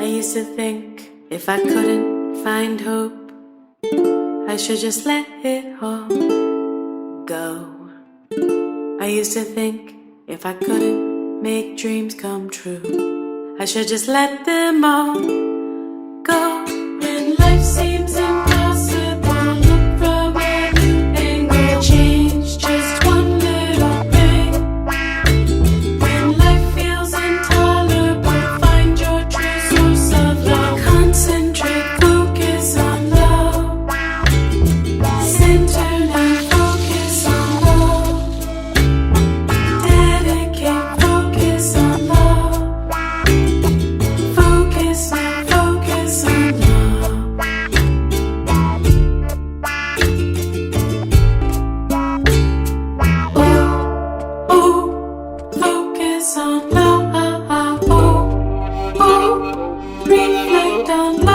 I used to think if I couldn't find hope, I should just let it all go. I used to think if I couldn't make dreams come true, I should just let them all go. When life seems impossible, look from a new angle. Change just one little thing. When life feels intolerable, find your true source of love. Concentrate, focus on love. Center and focus on love. Dedicate, focus on love. Focus on love. Oh, oh, focus on love. Oh, oh, reflect on love.